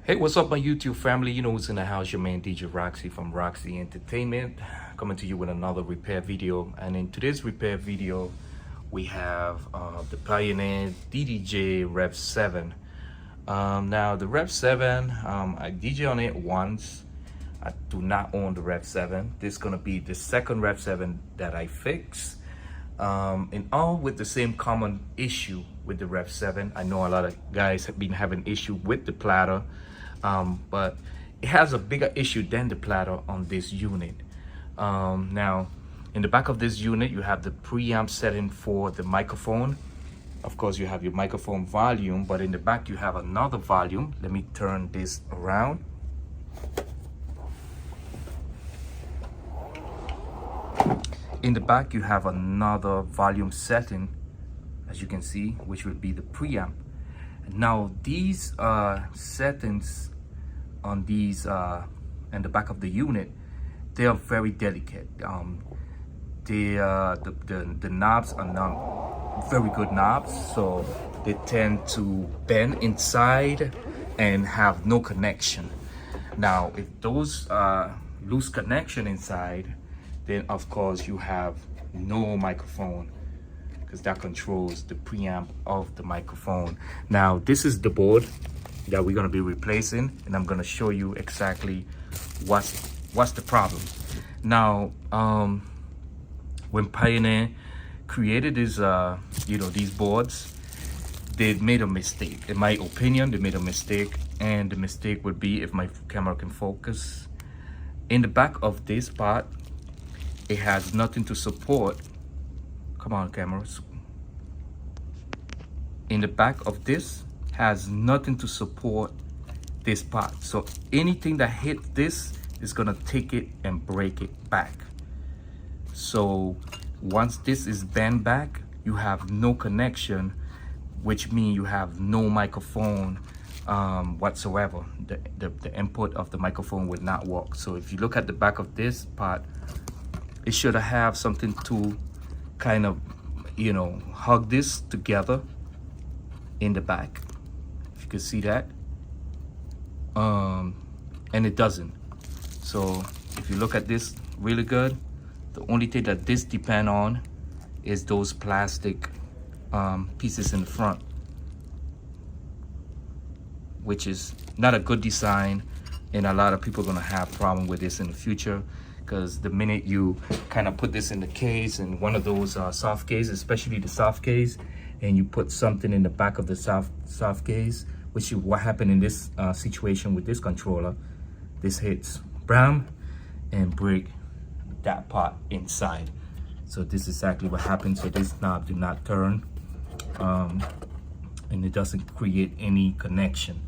Hey, what's up, my YouTube family? You know who's in the house, your man DJ Roxy from Roxy Entertainment, coming to you with another repair video. And in today's repair video, we have the Pioneer DDJ Rev7. Now, the Rev7, I DJ on it once. I do not own the Rev7. This is going to be the second Rev7 that I fix. And all with the same common issue with the Rev7. I know a lot of guys have been having issue with the platter. But it has a bigger issue than the platter on this unit. Now, in the back of this unit, you have the preamp setting for the microphone. Of course, you have your microphone volume, but in the back, you have another volume. Let me turn this around. In the back, you have another volume setting, as you can see, which would be the preamp. Now these settings on these in the back of the unit, they are very delicate. The knobs are not very good knobs, so they tend to bend inside and have no connection. Now if those loose connection inside, then of course you have no microphone, because that controls the preamp of the microphone. Now this is the board that we're going to be replacing, and I'm going to show you exactly what's the problem. Now when Pioneer created this these boards, they made a mistake. In my opinion, they made a mistake, and the mistake would be, if my camera can focus, in the back of this part, it has nothing to support. Come on, cameras. In the back of this has nothing to support this part. So anything that hits this is gonna take it and break it back. So once this is bent back, you have no connection, which means you have no microphone whatsoever. The input of the microphone would not work. So if you look at the back of this part, it should have something to kind of, hug this together in the back, if you can see that, and it doesn't. So if you look at this really good, the only thing that this depend on is those plastic pieces in the front, which is not a good design, and a lot of people are gonna have problem with this in the future. Because the minute you kind of put this in the case, and one of those soft cases, especially the soft case, and you put something in the back of the soft case, which is what happened in this situation with this controller, this hits bam and break that part inside. So this is exactly what happens. So this knob do not turn, and it doesn't create any connection.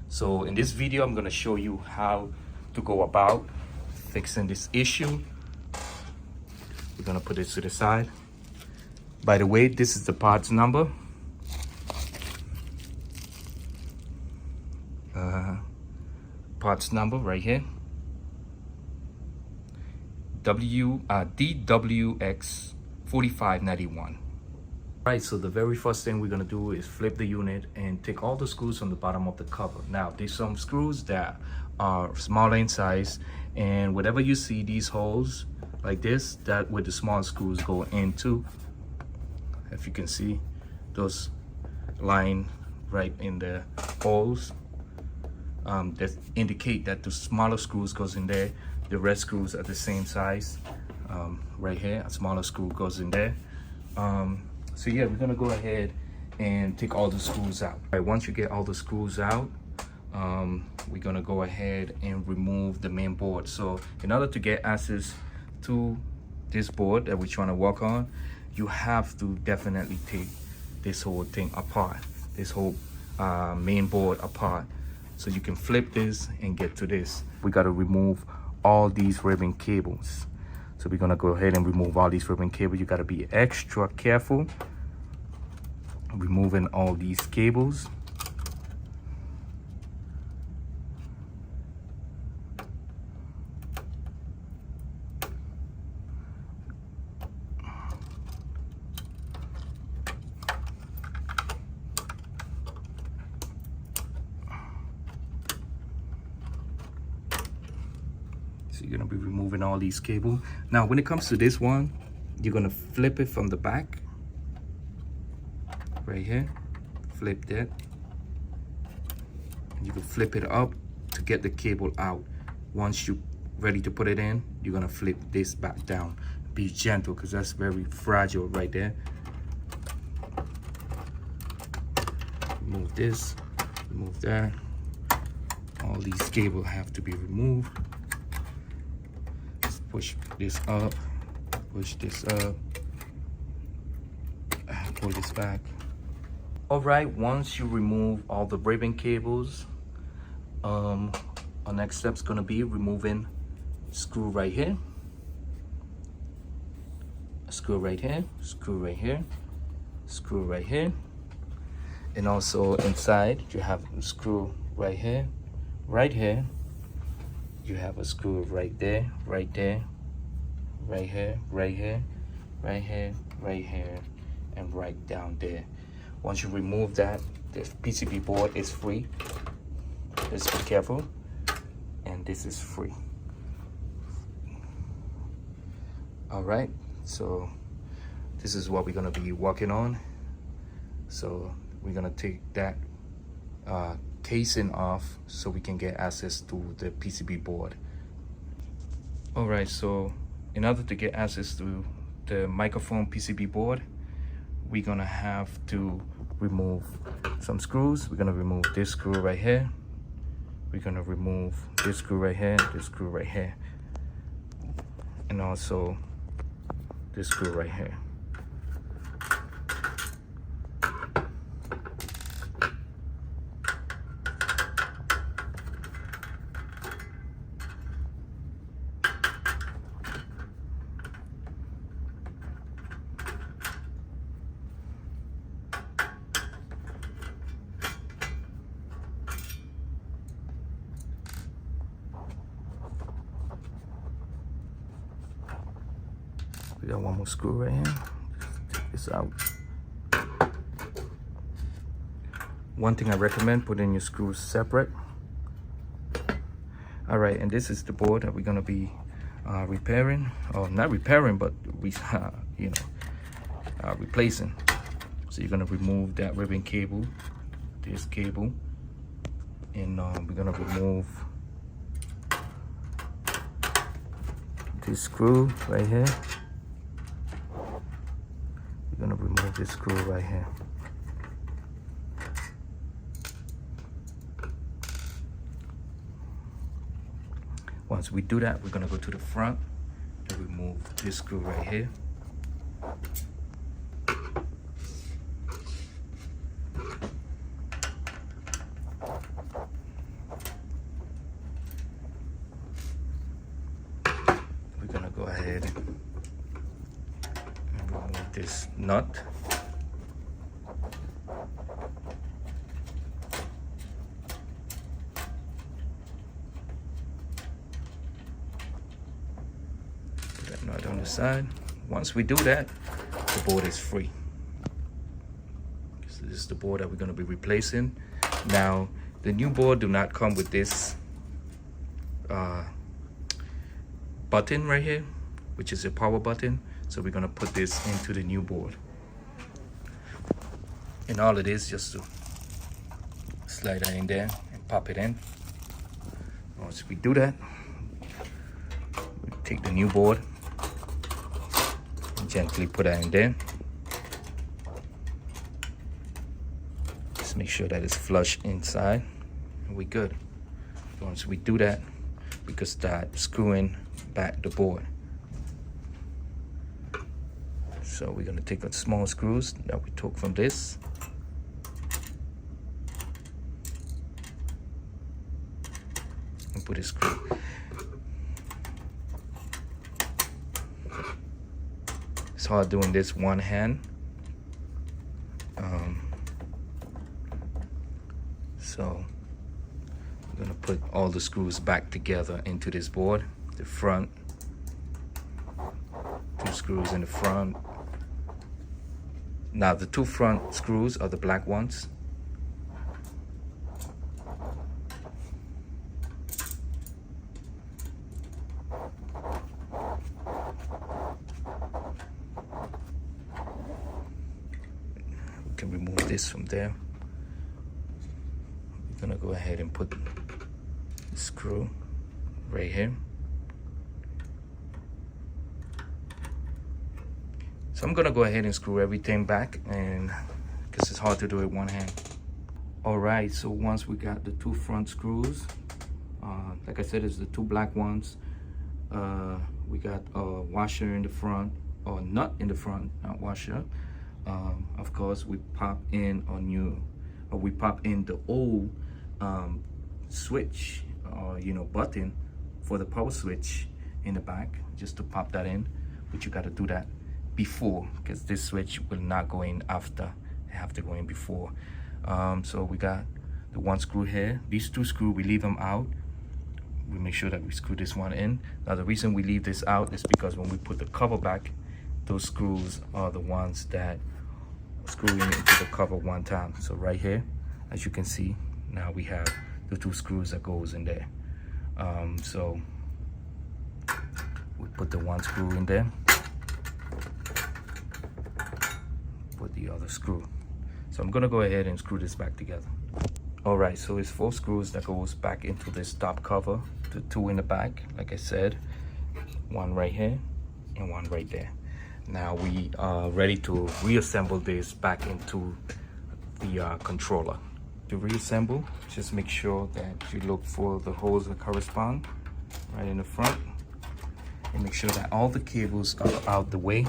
So in this video, I'm going to show you how to go about fixing this issue. We're gonna put this to the side. By the way, this is the parts number. Parts number right here. DWX 4591. Right, so the very first thing we're gonna do is flip the unit and take all the screws from the bottom of the cover. Now, there's some screws that are smaller in size, and whatever you see, these holes like this, that where the small screws go into. If you can see, those line right in the holes, that indicate that the smaller screws goes in there. The red screws are the same size. Right here, a smaller screw goes in there. So yeah, we're gonna go ahead and take all the screws out. All right, once you get all the screws out, we're gonna go ahead and remove the main board. So in order to get access to this board that we're trying to work on, you have to definitely take this whole thing apart, this whole main board apart, so you can flip this and get to this. We got to remove all these ribbon cables. So we're gonna go ahead and remove all these ribbon cables. You got to be extra careful removing all these cables. So you're gonna be removing all these cables. Now, when it comes to this one, you're gonna flip it from the back, right here. Flip that. You can flip it up to get the cable out. Once you're ready to put it in, you're gonna flip this back down. Be gentle, because that's very fragile right there. Remove this, remove that. All these cables have to be removed. Just push this up, push this up, pull this back. All right, once you remove all the ribbon cables, our next step is gonna be removing screw right here, screw right here, screw right here, screw right here, and also inside you have a screw right here, right here. You have a screw right there, right there, right here, right here, right here, right here, and right down there. Once you remove that, the PCB board is free. Just be careful. And this is free. All right, so this is what we're gonna be working on. So we're gonna take that casing off so we can get access to the PCB board. All right, so in order to get access to the microphone PCB board, we're gonna have to remove some screws. We're gonna remove this screw right here. We're gonna remove this screw right here, this screw right here, and also this screw right here. We got one more screw right here. Take this out. One thing I recommend, putting your screws separate. All right, and this is the board that we're gonna be repairing, or not repairing, but replacing. So you're gonna remove that ribbon cable, this cable, and we're gonna remove this screw right here. We're gonna remove this screw right here. Once we do that, we're gonna go to the front and remove this screw right here. We're gonna go ahead and remove this nut. Put that nut on the side. Once we do that, the board is free. So this is the board that we're going to be replacing. Now, the new board do not come with this button right here, which is a power button. So we're going to put this into the new board. And all it is just to slide that in there and pop it in. Once we do that, we take the new board and gently put that in there. Just make sure that it's flush inside and we're good. Once we do that, we can start screwing back the board. So we're gonna take the small screws that we took from this. And put a screw. It's hard doing this one hand. So I'm gonna put all the screws back together into this board. The front, 2 screws in the front. Now the 2 front screws are the black ones. this from there. We're gonna go ahead and put the screw right here. So I'm gonna go ahead and screw everything back, and because it's hard to do it one hand. All right, so once we got the 2 front screws, like I said, it's the 2 black ones. We got a washer in the front, or nut in the front, not washer. Of course, we pop in the old switch, button for the power switch in the back, just to pop that in. But you got to do that before, because this switch will not go in after. They have to go in before. So we got the 1 screw here. These 2 screws, we leave them out. We make sure that we screw this one in. Now the reason we leave this out is because when we put the cover back, those screws are the ones that screw into the cover one time. So right here, as you can see, now we have the 2 screws that goes in there. So we put the 1 screw in there, put the other screw. So I'm gonna go ahead and screw this back together. All right, so it's 4 screws that goes back into this top cover, the 2 in the back, like I said, 1 right here and 1 right there. Now we are ready to reassemble this back into the controller. To reassemble, just make sure that you look for the holes that correspond right in the front, and make sure that all the cables are out the way.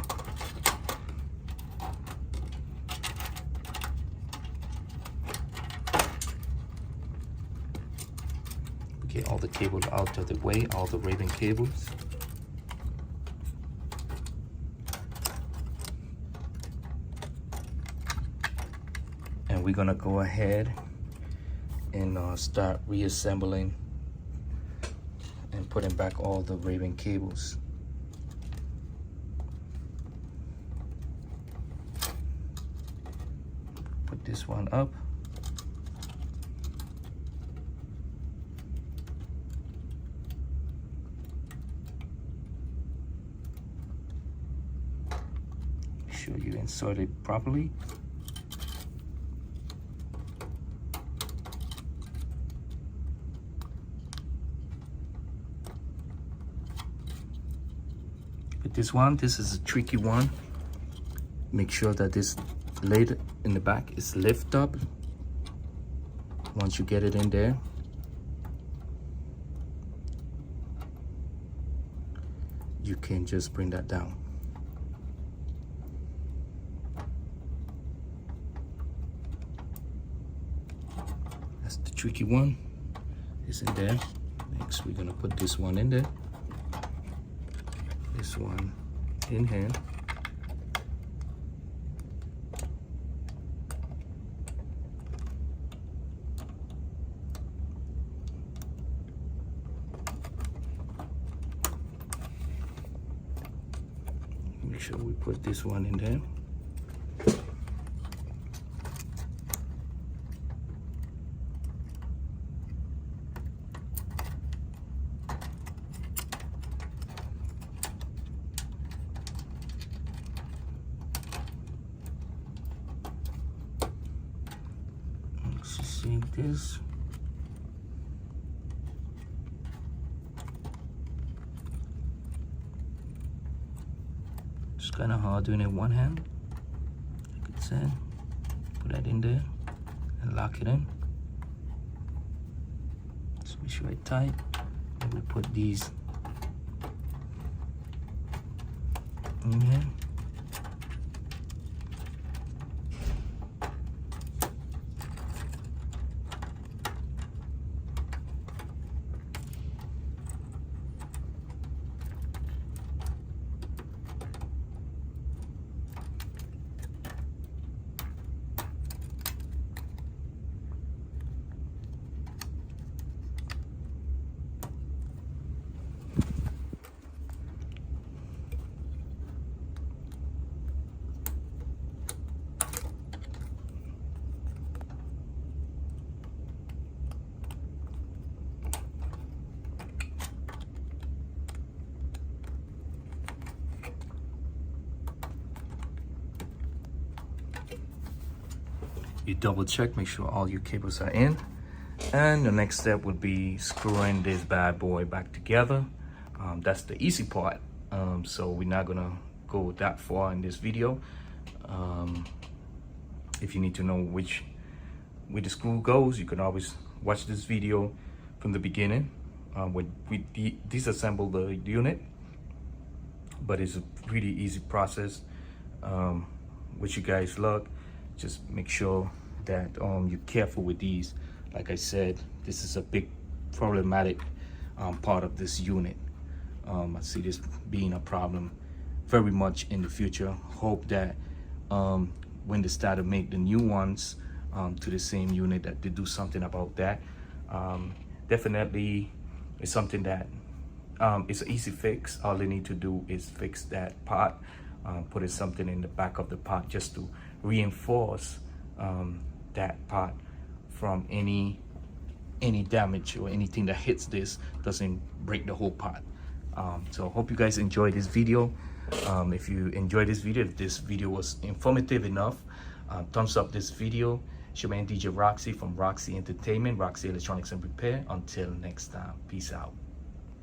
Get all the cables out of the way, all the Raven cables. And we're gonna go ahead and start reassembling and putting back all the Raven cables. Put this one up. Make sure you insert it properly. This is a tricky one. Make sure that this lid in the back is lift up. Once you get it in there, you can just bring that down. That's the tricky one. It's in there. Next, we're gonna put this one in there. This one in here. Make sure we put this one in there. Like this. It's kind of hard doing it one hand, like it said. Put that in there and lock it in. Squish right tight, and we put these in here. You double check, make sure all your cables are in. And the next step would be screwing this bad boy back together. That's the easy part. So we're not gonna go that far in this video. If you need to know where the screw goes, you can always watch this video from the beginning when we disassemble the unit. But it's a really easy process. Wish you guys luck. Just make sure that you're careful with these. Like I said, this is a big problematic part of this unit. I see this being a problem very much in the future. Hope that when they start to make the new ones to the same unit, that they do something about that. Definitely it's something that it's an easy fix. All they need to do is fix that part, put something in the back of the part just to reinforce that part from any damage, or anything that hits this doesn't break the whole part. So hope you guys enjoyed this video. If you enjoyed this video, if this video was informative enough, thumbs up this video. It's your man DJ Roxy from Roxy Entertainment, Roxy Electronics and Repair. Until next time, peace out.